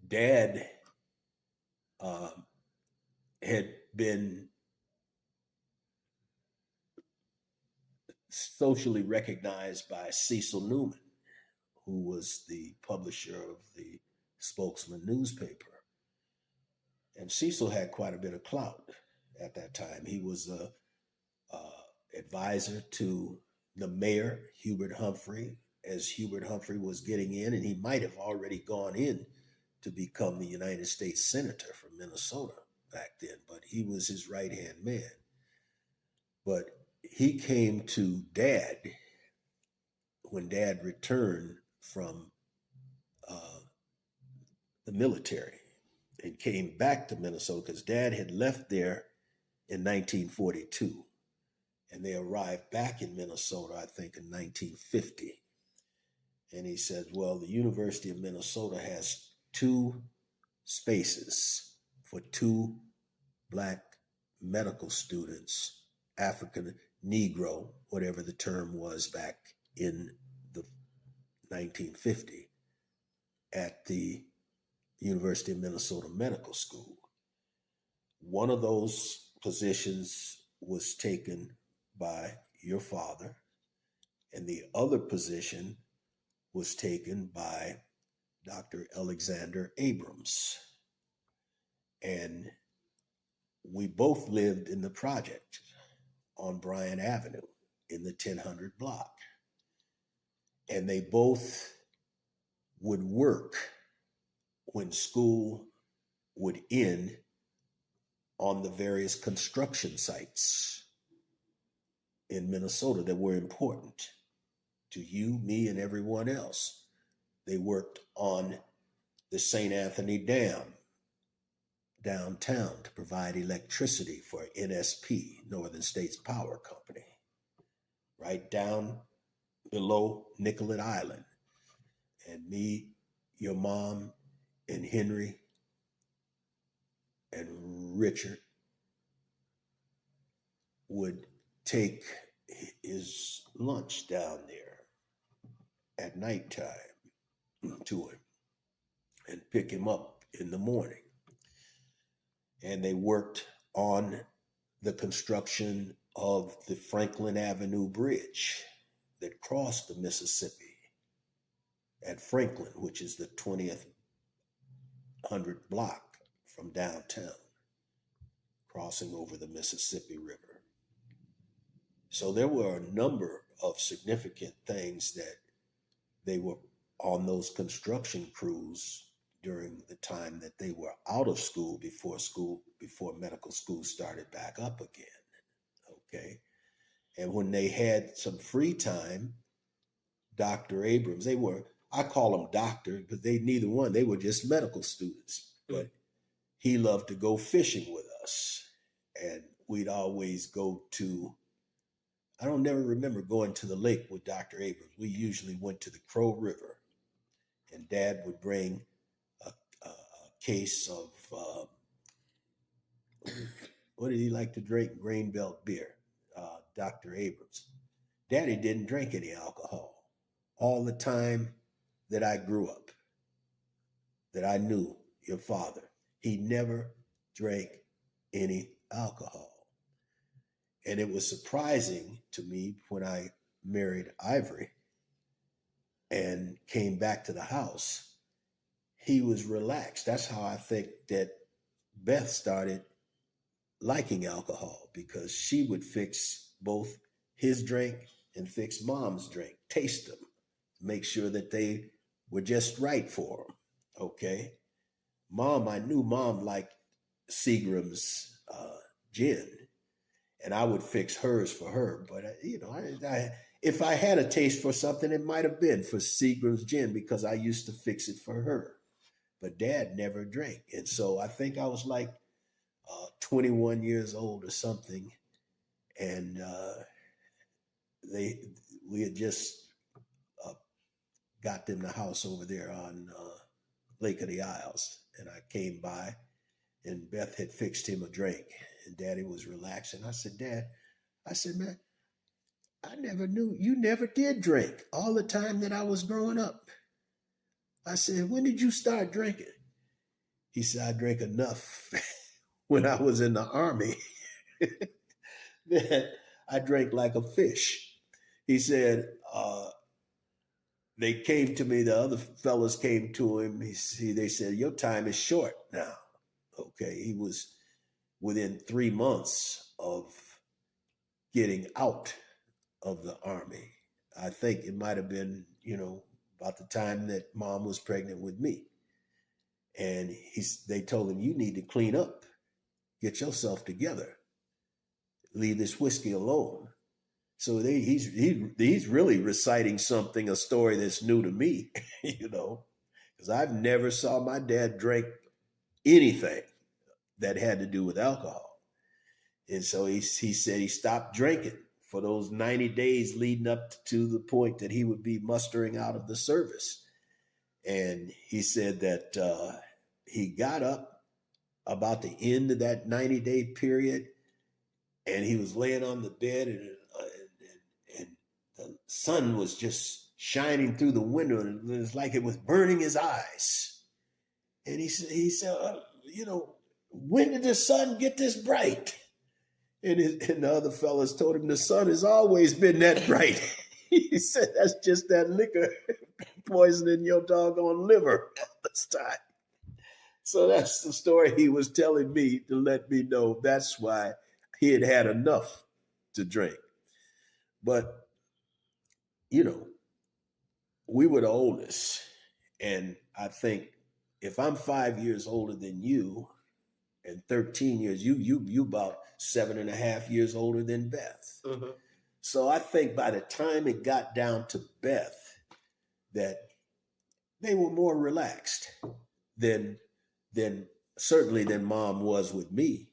Dad uh, had been socially recognized by Cecil Newman, who was the publisher of the Spokesman newspaper. And Cecil had quite a bit of clout at that time. He was a advisor to the mayor, Hubert Humphrey, as Hubert Humphrey was getting in, and he might have already gone in to become the United States Senator from Minnesota back then, but he was his right hand man. But he came to Dad when Dad returned from uh, the military and came back to Minnesota because Dad had left there in 1942 and they arrived back in Minnesota, I think, in 1950. And he said, well, the University of Minnesota has two spaces for two black medical students, African Negro, whatever the term was back in the 1950, at the University of Minnesota Medical School. One of those positions was taken by your father, and the other position was taken by Dr. Alexander Abrams. And we both lived in the project on Bryant Avenue in the 1000 block. And they both would work when school would end on the various construction sites in Minnesota that were important to you, me, and everyone else. They worked on the St. Anthony Dam downtown to provide electricity for NSP, Northern States Power Company, right down below Nicollet Island. And me, your mom, and Henry, and Richard would take his lunch down there at nighttime to him and pick him up in the morning. And they worked on the construction of the Franklin Avenue Bridge that crossed the Mississippi at Franklin, which is the 20th 100 block from downtown, crossing over the Mississippi River. So there were a number of significant things that they were on those construction crews during the time that they were out of school, before medical school started back up again. Okay. And when they had some free time, Dr. Abrams, I call them doctor, but neither one, they were just medical students. But he loved to go fishing with us. And we'd always go to, I don't never remember going to the lake with Dr. Abrams. We usually went to the Crow River, and Dad would bring a case of, what did he like to drink? Grain Belt beer, Dr. Abrams. Daddy didn't drink any alcohol. All the time that I grew up, that I knew your father, he never drank any alcohol. And it was surprising to me when I married Ivory and came back to the house, he was relaxed. That's how I think that Beth started liking alcohol, because she would fix both his drink and fix Mom's drink, taste them, make sure that they were just right for him. Okay. I knew Mom liked Seagram's gin, and I would fix hers for her. But, if I had a taste for something, it might have been for Seagram's gin, because I used to fix it for her. But Dad never drank. And so I think I was like 21 years old or something. And we had just got them the house over there on Lake of the Isles. And I came by, and Beth had fixed him a drink, and Daddy was relaxing. I said, Dad, man, I never knew you never did drink all the time that I was growing up. I said, when did you start drinking? He said, I drank enough when I was in the army that I drank like a fish. He said, they came to me, the other fellas came to him. They said, your time is short now. Okay. He was within 3 months of getting out of the army. I think it might have been, about the time that mom was pregnant with me. And they told him, you need to clean up, get yourself together, leave this whiskey alone. So he's really reciting something, a story that's new to me, because I've never saw my dad drink anything that had to do with alcohol. And so he said he stopped drinking for those 90 days leading up to the point that he would be mustering out of the service. And he said that he got up about the end of that 90-day period, and he was laying on the bed, and the sun was just shining through the window, and it was like it was burning his eyes. And he said, when did the sun get this bright? And the other fellas told him the sun has always been that bright. He said, that's just that liquor poisoning your doggone liver all this time. So that's the story he was telling me to let me know that's why he had had enough to drink. But, we were the oldest. And I think if I'm 5 years older than you and 13 years, you about 7.5 years older than Beth. Mm-hmm. So I think by the time it got down to Beth, that they were more relaxed than certainly than mom was with me.